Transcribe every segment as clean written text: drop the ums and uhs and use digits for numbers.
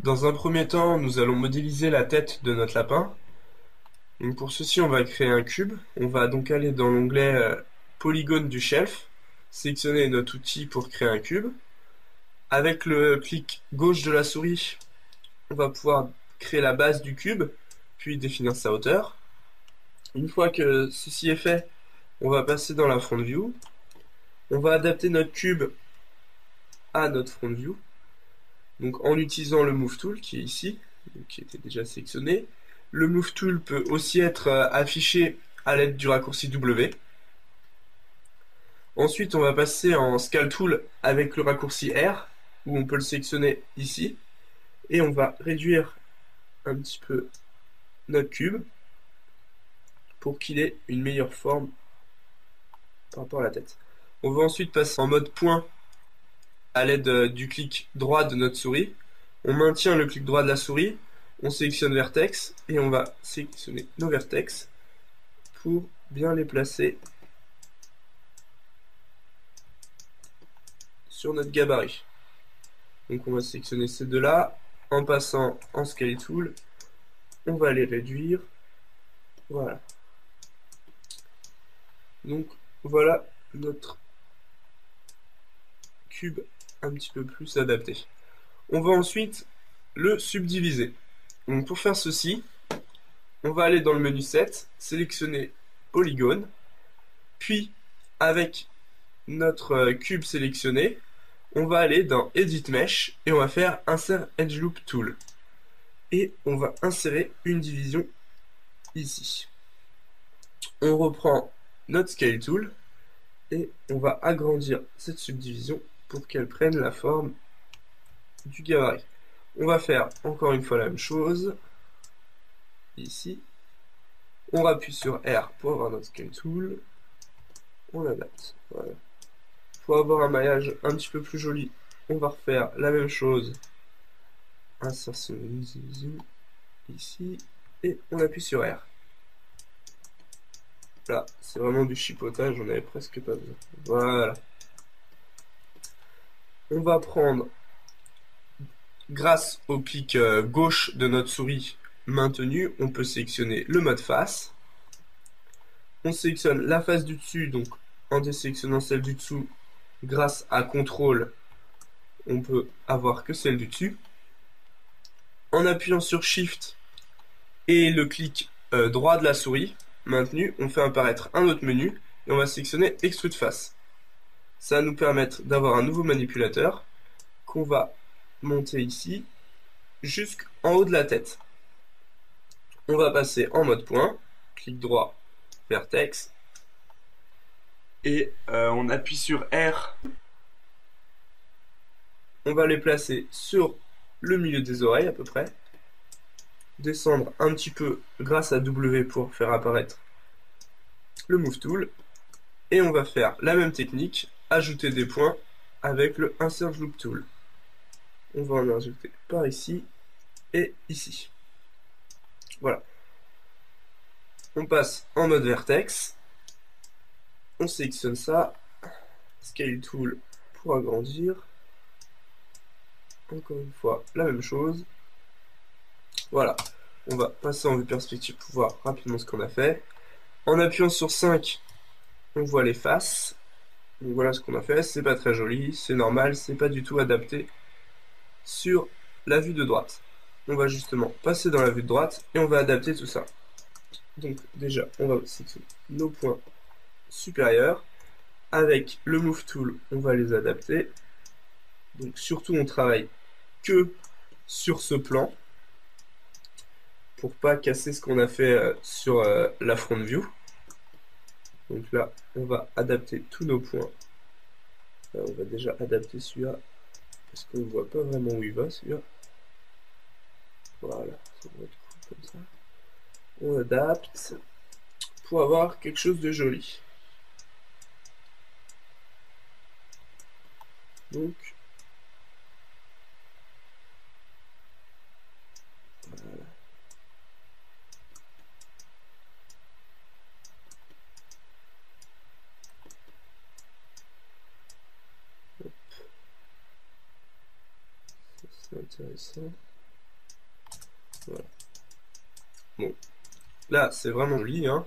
Dans un premier temps, nous allons modéliser la tête de notre lapin. Donc pour ceci, on va créer un cube. On va donc aller dans l'onglet Polygone du shelf, sélectionner notre outil pour créer un cube. Avec le clic gauche de la souris, on va pouvoir créer la base du cube, puis définir sa hauteur. Une fois que ceci est fait, on va passer dans la front view. On va adapter notre cube à notre front view. Donc en utilisant le Move Tool qui est ici, qui était déjà sélectionné. Le Move Tool peut aussi être affiché à l'aide du raccourci W. Ensuite, on va passer en Scale Tool avec le raccourci R, où on peut le sélectionner ici. Et on va réduire un petit peu notre cube pour qu'il ait une meilleure forme par rapport à la tête. On va ensuite passer en mode point à l'aide du clic droit de notre souris. On maintient le clic droit de la souris, on sélectionne vertex et on va sélectionner nos vertex pour bien les placer sur notre gabarit. Donc on va sélectionner ces deux-là. En passant en Scale Tool, on va les réduire. Voilà. Donc voilà notre cube un petit peu plus adapté. On va ensuite le subdiviser. Donc pour faire ceci, on va aller dans le menu Set, sélectionner Polygone, puis avec notre cube sélectionné, on va aller dans Edit Mesh et on va faire Insert Edge Loop Tool. Et on va insérer une division ici. On reprend notre Scale Tool et on va agrandir cette subdivision pour qu'elle prenne la forme du gabarit. On va faire encore une fois la même chose ici. On appuie sur R pour avoir notre Scale Tool. On adapte. Voilà. Pour avoir un maillage un petit peu plus joli, on va refaire la même chose. Insertion ici. Et on appuie sur R. Là, c'est vraiment du chipotage, on avait presque pas besoin. Voilà. On va prendre, grâce au clic gauche de notre souris maintenu, on peut sélectionner le mode face. On sélectionne la face du dessus, donc en désélectionnant celle du dessous, grâce à CTRL, on peut avoir que celle du dessus. En appuyant sur Shift et le clic droit de la souris maintenu, on fait apparaître un autre menu et on va sélectionner Extrude Face. Ça va nous permettre d'avoir un nouveau manipulateur qu'on va monter ici jusqu'en haut de la tête. On va passer en mode point, clic droit, vertex, et on appuie sur R. On va les placer sur le milieu des oreilles à peu près. Descendre un petit peu grâce à W pour faire apparaître le Move Tool. Et on va faire la même technique, ajouter des points avec le Insert Loop Tool. On va en ajouter par ici et ici. Voilà. On passe en mode vertex. On sélectionne ça. Scale Tool pour agrandir. Encore une fois, la même chose. Voilà. On va passer en vue perspective pour voir rapidement ce qu'on a fait. En appuyant sur 5, on voit les faces. Donc voilà ce qu'on a fait. C'est pas très joli, c'est normal, c'est pas du tout adapté sur la vue de droite. On va justement passer dans la vue de droite et on va adapter tout ça. Donc déjà, on va sélectionner nos points supérieurs. Avec le Move Tool, on va les adapter. Donc surtout, on travaille que sur ce plan pour pas casser ce qu'on a fait sur la front view. Donc là, on va adapter tous nos points. On va déjà adapter celui-là parce qu'on ne voit pas vraiment où il va celui-là. Voilà, ça va être cool comme ça. On adapte pour avoir quelque chose de joli. Donc, voilà. C'est intéressant. Voilà. Bon, là c'est vraiment joli, hein.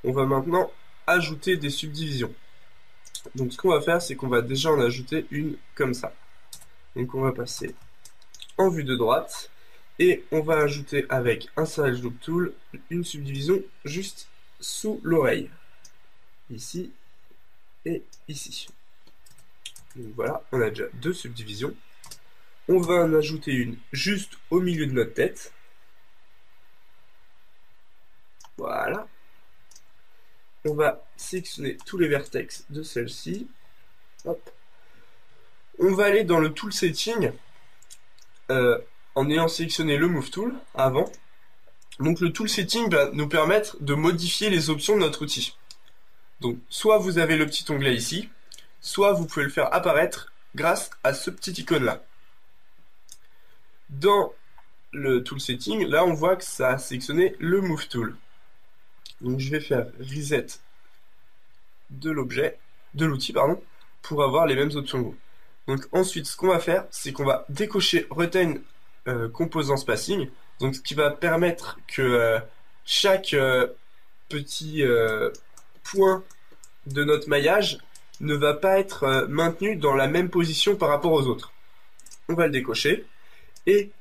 On va maintenant ajouter des subdivisions. Donc ce qu'on va faire, c'est qu'on va déjà en ajouter une comme ça. Donc on va passer en vue de droite et on va ajouter avec un Serrage Loop Tool une subdivision juste sous l'oreille. Ici et ici. Donc voilà, on a déjà deux subdivisions. On va en ajouter une juste au milieu de notre tête. Voilà. On va sélectionner tous les vertex de celle-ci. Hop. On va aller dans le Tool Setting en ayant sélectionné le Move Tool avant. Donc le Tool Setting va nous permettre de modifier les options de notre outil. Donc soit vous avez le petit onglet ici, soit vous pouvez le faire apparaître grâce à ce petit icône là. Dans le Tool Setting, là on voit que ça a sélectionné le Move Tool. Donc je vais faire Reset de l'objet, de l'outil pardon, pour avoir les mêmes options que vous. Donc ensuite ce qu'on va faire, c'est qu'on va décocher Retain Composant Spacing, donc ce qui va permettre que chaque petit point de notre maillage ne va pas être maintenu dans la même position par rapport aux autres. On va le décocher et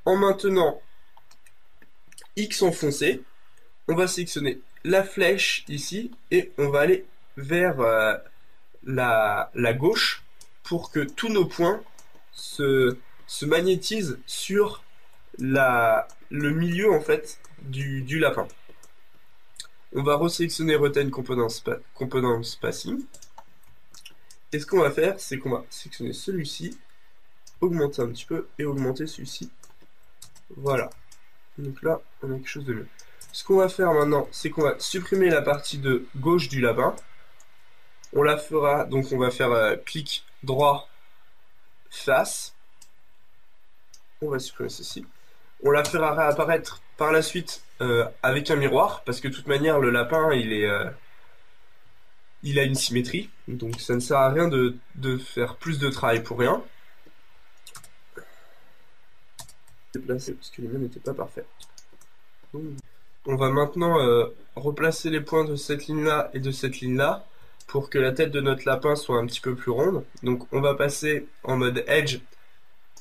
en maintenant X enfoncé, on va sélectionner la flèche ici et on va aller vers la gauche pour que tous nos points se magnétisent sur le milieu en fait du lapin. On va resélectionner Retain Component Spacing. Et ce qu'on va faire, c'est qu'on va sélectionner celui-ci, augmenter un petit peu et augmenter celui-ci. Voilà. Donc là, on a quelque chose de mieux. Ce qu'on va faire maintenant, c'est qu'on va supprimer la partie de gauche du lapin. On la fera, donc on va faire clic droit face. On va supprimer ceci. On la fera réapparaître par la suite avec un miroir, parce que de toute manière, le lapin, il a une symétrie, donc ça ne sert à rien de faire plus de travail pour rien. Déplacer, parce que les mains n'étaient pas parfaites. On va maintenant replacer les points de cette ligne-là et de cette ligne-là, pour que la tête de notre lapin soit un petit peu plus ronde. Donc on va passer en mode Edge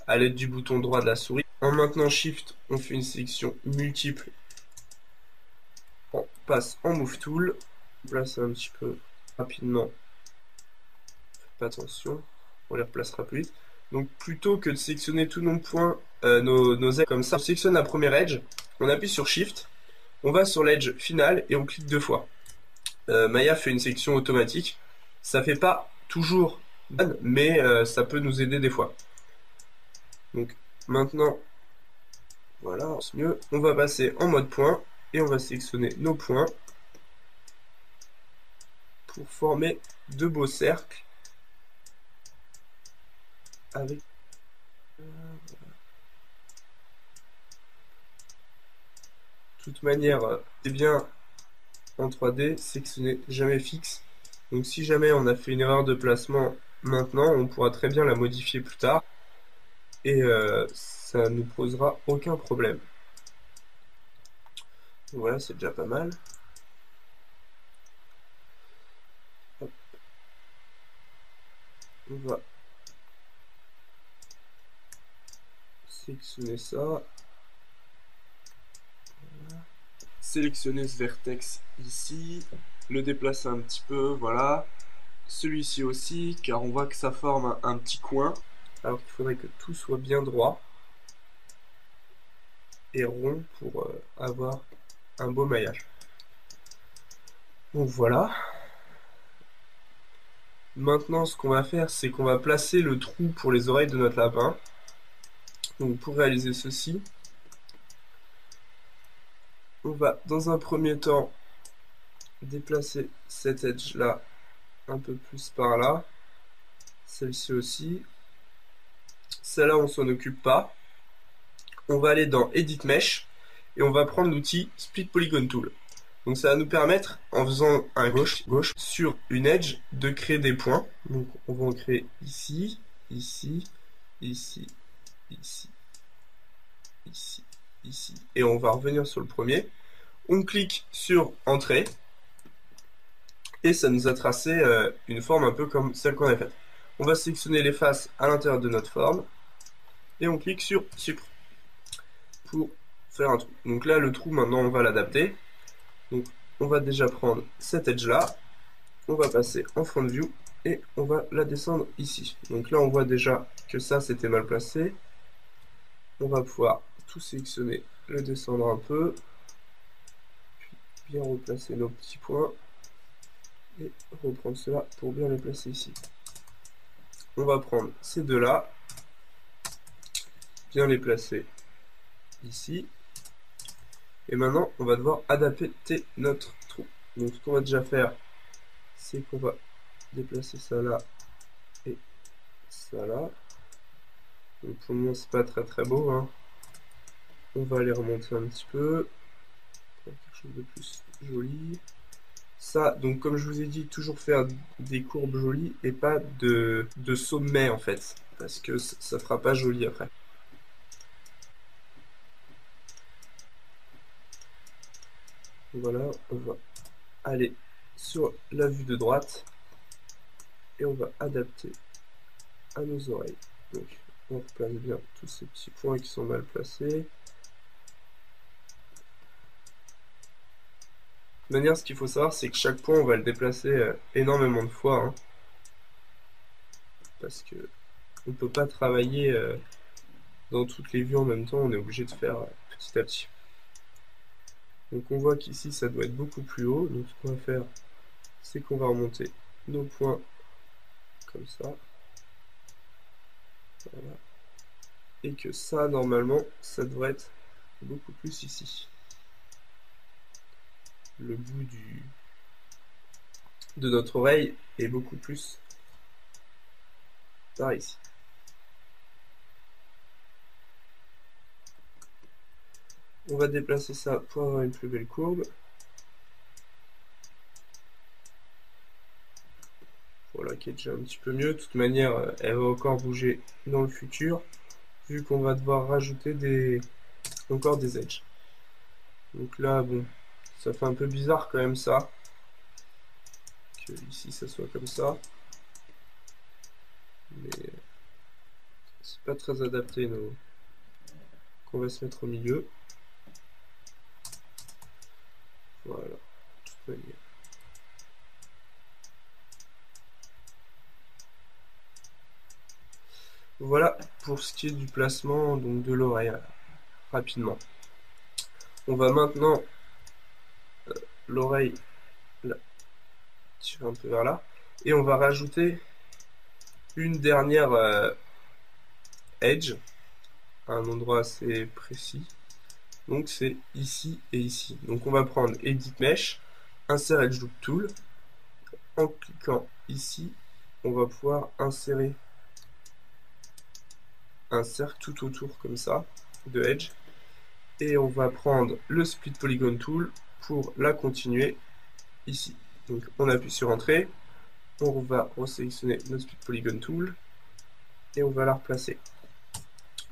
à l'aide du bouton droit de la souris. En maintenant Shift, on fait une sélection multiple. On passe en Move Tool. On place un petit peu rapidement. Faites pas attention, on les replacera plus vite. Donc plutôt que de sélectionner tous nos points, nos edges comme ça, on sélectionne la première edge, on appuie sur Shift, on va sur l'edge finale et on clique deux fois. Maya fait une sélection automatique, ça fait pas toujours bonne, mais ça peut nous aider des fois. Donc maintenant, voilà, c'est mieux. On va passer en mode point et on va sélectionner nos points pour former de beaux cercles avec de toute manière, c'est bien en 3D, c'est que ce n'est jamais fixe. Donc si jamais on a fait une erreur de placement maintenant, on pourra très bien la modifier plus tard et ça ne nous posera aucun problème. Donc voilà, c'est déjà pas mal. Hop. On va sélectionner ça. Voilà. Sélectionner ce vertex ici, le déplacer un petit peu, voilà. Celui-ci aussi, car on voit que ça forme un petit coin, alors qu'il faudrait que tout soit bien droit et rond pour avoir un beau maillage. Donc voilà. Maintenant, ce qu'on va faire, c'est qu'on va placer le trou pour les oreilles de notre lapin. Donc pour réaliser ceci, on va dans un premier temps déplacer cette edge là un peu plus par là, celle-ci aussi, celle-là on s'en occupe pas. On va aller dans Edit Mesh et on va prendre l'outil Split Polygon Tool. Donc ça va nous permettre, en faisant un gauche sur une edge, de créer des points. Donc on va en créer ici, ici, ici, ici, ici, ici, et on va revenir sur le premier. On clique sur Entrée, et ça nous a tracé une forme un peu comme celle qu'on a faite. On va sélectionner les faces à l'intérieur de notre forme, et on clique sur Sucre pour faire un trou. Donc là, le trou, maintenant, on va l'adapter. Donc, on va déjà prendre cet edge-là, on va passer en Front View, et on va la descendre ici. Donc là, on voit déjà que ça, c'était mal placé. On va pouvoir tout sélectionner, le descendre un peu, puis bien replacer nos petits points, et reprendre cela pour bien les placer ici. On va prendre ces deux-là, bien les placer ici, et maintenant, on va devoir adapter notre trou. Donc ce qu'on va déjà faire, c'est qu'on va déplacer ça là, et ça là. Donc pour le moment, c'est pas très beau, hein. On va les remonter un petit peu, pour quelque chose de plus joli. Ça, donc comme je vous ai dit, toujours faire des courbes jolies et pas de sommet en fait, parce que ça fera pas joli après. Voilà, on va aller sur la vue de droite et on va adapter à nos oreilles. Donc on replace bien tous ces petits points qui sont mal placés. De toute manière, ce qu'il faut savoir, c'est que chaque point, on va le déplacer énormément de fois, hein, parce que on peut pas travailler dans toutes les vues en même temps, on est obligé de faire petit à petit. Donc on voit qu'ici ça doit être beaucoup plus haut, donc ce qu'on va faire, c'est qu'on va remonter nos points comme ça. Voilà. Et que ça, normalement, ça devrait être beaucoup plus ici. Le bout de notre oreille est beaucoup plus par ici. On va déplacer ça pour avoir une plus belle courbe. Voilà, qui est déjà un petit peu mieux. De toute manière, elle va encore bouger dans le futur, vu qu'on va devoir rajouter encore des edges. Donc là, bon, ça fait un peu bizarre quand même ça, que ici ça soit comme ça. Mais c'est pas très adapté, qu'on va se mettre au milieu. Voilà, de toute manière. Voilà pour ce qui est du placement donc de l'oreille, rapidement. On va maintenant l'oreille tirer un peu vers là, et on va rajouter une dernière edge à un endroit assez précis. Donc c'est ici et ici. Donc on va prendre Edit Mesh, Insert Edge Loop Tool. En cliquant ici, on va pouvoir insérer un cercle tout autour comme ça de Edge. Et on va prendre le Split Polygon Tool pour la continuer ici. Donc on appuie sur Entrée, on va resélectionner notre Split Polygon Tool et on va la replacer.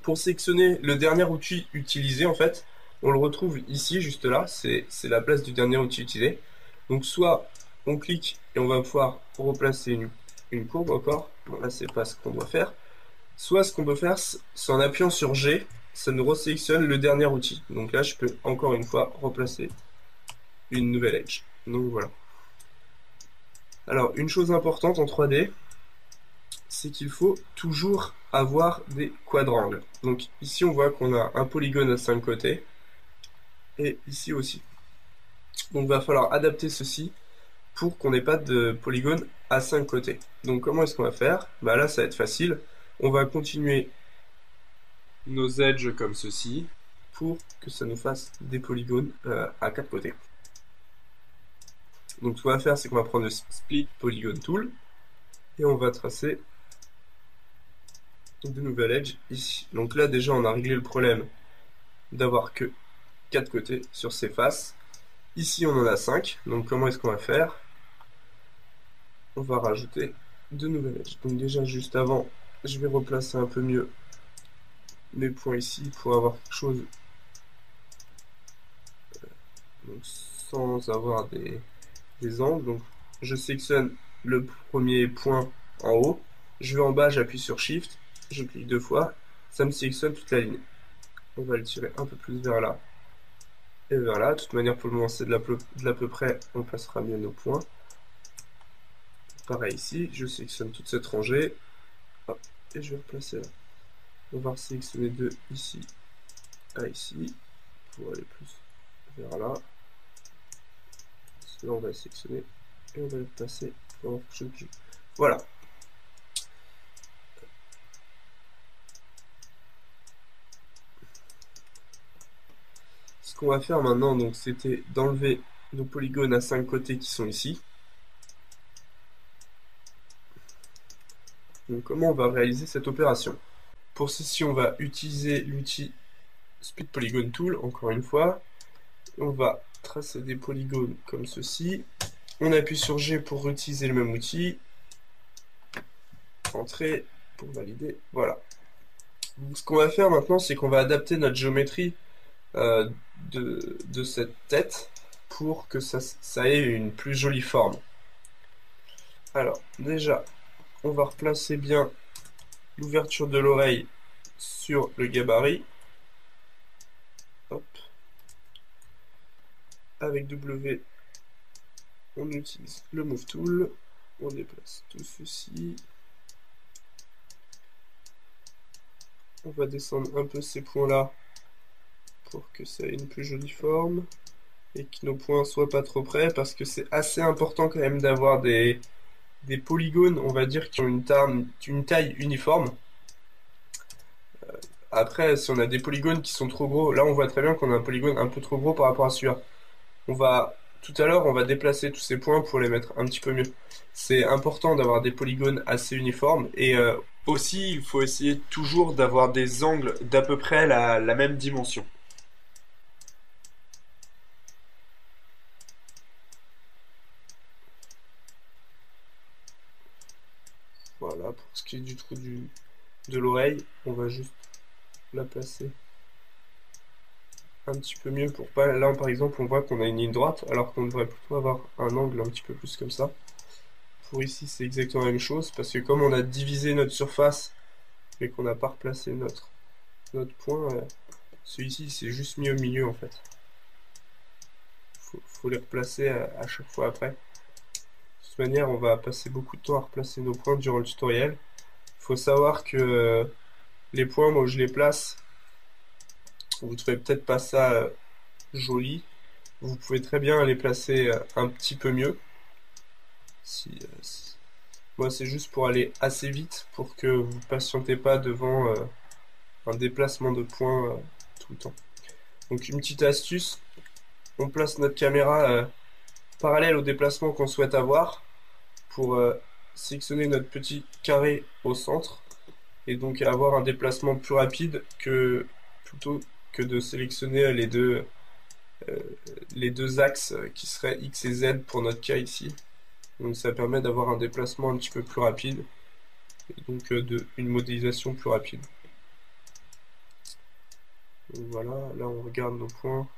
Pour sélectionner le dernier outil utilisé, en fait, on le retrouve ici, juste là, c'est la place du dernier outil utilisé. Donc soit on clique et on va pouvoir replacer une courbe encore, bon là c'est pas ce qu'on doit faire, soit ce qu'on peut faire, c'est en appuyant sur G, ça nous resélectionne le dernier outil. Donc là je peux encore une fois replacer une nouvelle edge. Donc voilà. Alors une chose importante en 3D, c'est qu'il faut toujours avoir des quadrangles. Donc ici on voit qu'on a un polygone à 5 côtés, et ici aussi. Donc il va falloir adapter ceci pour qu'on n'ait pas de polygone à 5 côtés. Donc comment est-ce qu'on va faire? Bah là ça va être facile, on va continuer nos edges comme ceci, pour que ça nous fasse des polygones à 4 côtés. Donc ce qu'on va faire, c'est qu'on va prendre le Split Polygon Tool, et on va tracer de nouvelles edges ici. Donc là déjà on a réglé le problème d'avoir que 4 côtés sur ces faces. Ici on en a 5, donc comment est-ce qu'on va faire? On va rajouter de nouvelles edges. Donc déjà juste avant, je vais replacer un peu mieux mes points ici pour avoir quelque chose donc sans avoir des angles. Donc je sélectionne le premier point en haut, je vais en bas, j'appuie sur Shift, je clique 2 fois, ça me sélectionne toute la ligne. On va le tirer un peu plus vers là et vers là. De toute manière, pour le moment, c'est de l'à peu près, on placera mieux nos points. Pareil ici, je sélectionne toute cette rangée, hop, et je vais replacer là. On va sélectionner de ici à ici, pour aller plus vers là. Là, on va le sélectionner et on va le passer dans la prochaine vue. Voilà. Ce qu'on va faire maintenant, donc, c'était d'enlever nos polygones à 5 côtés qui sont ici. Donc, comment on va réaliser cette opération? Pour ceci, on va utiliser l'outil Split Polygon Tool, encore une fois. On va tracer des polygones comme ceci. On appuie sur G pour utiliser le même outil. Entrée pour valider. Voilà. Donc, ce qu'on va faire maintenant, c'est qu'on va adapter notre géométrie de cette tête pour que ça ait une plus jolie forme. Alors, déjà, on va replacer bien l'ouverture de l'oreille sur le gabarit. Hop. Avec W, on utilise le Move Tool. On déplace tout ceci. On va descendre un peu ces points-là pour que ça ait une plus jolie forme et que nos points soient pas trop près, parce que c'est assez important quand même d'avoir des polygones, on va dire, qui ont une taille uniforme. Après, si on a des polygones qui sont trop gros, là on voit très bien qu'on a un polygone un peu trop gros par rapport à celui-là. Tout à l'heure, on va déplacer tous ces points pour les mettre un petit peu mieux. C'est important d'avoir des polygones assez uniformes et Aussi, il faut essayer toujours d'avoir des angles d'à peu près la même dimension. voilà, pour ce qui est du trou de l'oreille, on va juste la placer un petit peu mieux pour pas... Là, par exemple, on voit qu'on a une ligne droite, alors qu'on devrait plutôt avoir un angle un petit peu plus comme ça. Pour ici, c'est exactement la même chose, parce que comme on a divisé notre surface, mais qu'on n'a pas replacé notre point, celui-ci, c'est juste mis au milieu, en fait. Faut les replacer à chaque fois après. De toute manière, on va passer beaucoup de temps à replacer nos points durant le tutoriel. Il faut savoir que les points, moi, où je les place, vous trouvez peut-être pas ça joli. Vous pouvez très bien les placer un petit peu mieux. Moi, c'est juste pour aller assez vite, pour que vous ne patientez pas devant un déplacement de points tout le temps. Donc une petite astuce, on place notre caméra parallèle au déplacement qu'on souhaite avoir pour sélectionner notre petit carré au centre et donc avoir un déplacement plus rapide que plutôt que de sélectionner euh, les deux axes qui seraient X et Z pour notre cas ici. Donc ça permet d'avoir un déplacement un petit peu plus rapide et donc une modélisation plus rapide. Donc voilà, là on regarde nos points,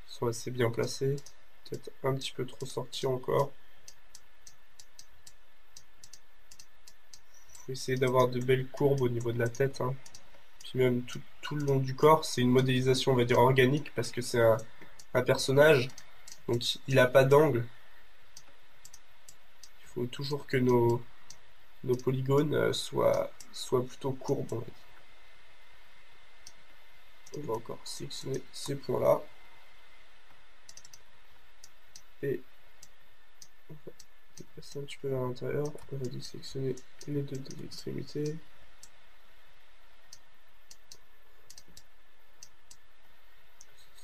ils sont assez bien placés, peut-être un petit peu trop sortis encore. Il faut essayer d'avoir de belles courbes au niveau de la tête, hein. Puis même tout le long du corps, c'est une modélisation on va dire organique parce que c'est un personnage, donc il n'a pas d'angle. Il faut toujours que nos polygones soient plutôt courbes, on va dire. On va encore sélectionner ces points-là. Et on va déplacer un petit peu vers l'intérieur. On va désélectionner les deux extrémités.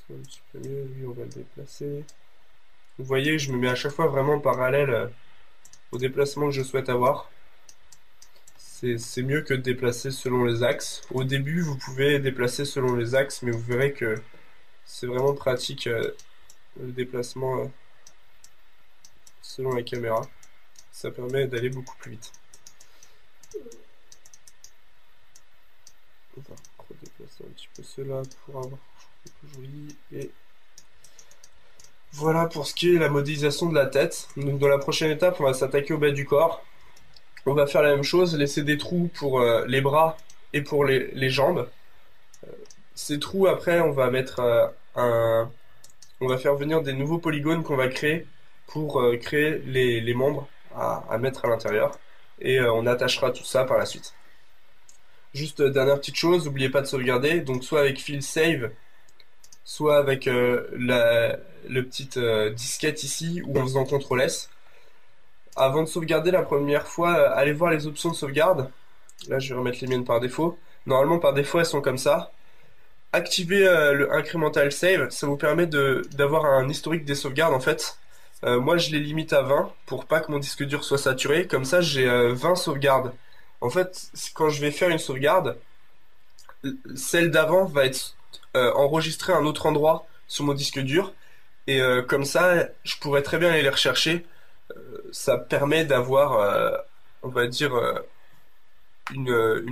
C'est un petit peu mieux. Lui, on va le déplacer. Vous voyez, je me mets à chaque fois vraiment parallèle au déplacement que je souhaite avoir. C'est mieux que de déplacer selon les axes. Au début, vous pouvez déplacer selon les axes, mais vous verrez que c'est vraiment pratique le déplacement selon la caméra. Ça permet d'aller beaucoup plus vite. On va redéplacer un petit peu cela pour avoir plus joli. Et Voilà pour ce qui est la modélisation de la tête. Donc dans la prochaine étape, on va s'attaquer au bas du corps. On va faire la même chose, laisser des trous pour les bras et pour les jambes. Ces trous, après, on va mettre on va faire venir des nouveaux polygones qu'on va créer pour créer les membres à mettre à l'intérieur. Et on attachera tout ça par la suite. Juste dernière petite chose, n'oubliez pas de sauvegarder. Donc soit avec File Save, soit avec le petite disquette ici ou en faisant CTRL S. Avant de sauvegarder la première fois, allez voir les options de sauvegarde. Là, je vais remettre les miennes par défaut. Normalement, par défaut, elles sont comme ça. Activez le incremental save, ça vous permet d'avoir un historique des sauvegardes en fait. Moi, je les limite à 20 pour pas que mon disque dur soit saturé. Comme ça, j'ai 20 sauvegardes. En fait, quand je vais faire une sauvegarde, celle d'avant va être enregistrée à un autre endroit sur mon disque dur. Et comme ça, je pourrais très bien aller les rechercher. Ça permet d'avoir, on va dire, un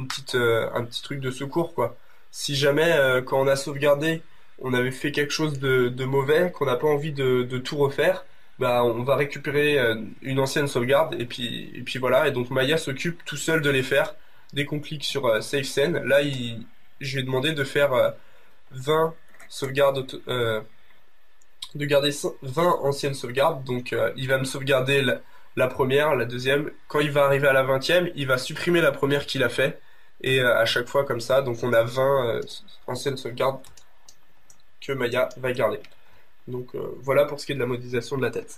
petit truc de secours, quoi. Si jamais, quand on a sauvegardé, on avait fait quelque chose de mauvais, qu'on n'a pas envie de tout refaire, bah, on va récupérer une ancienne sauvegarde, et puis voilà. Et donc Maya s'occupe tout seul de les faire. Dès qu'on clique sur Save Scene, là, je lui ai demandé de faire 20 sauvegardes, de garder 20 anciennes sauvegardes. Donc il va me sauvegarder la première, la deuxième. Quand il va arriver à la 20e, il va supprimer la première qu'il a fait. Et à chaque fois comme ça, donc on a 20 anciennes sauvegardes que Maya va garder. Donc voilà pour ce qui est de la modélisation de la tête.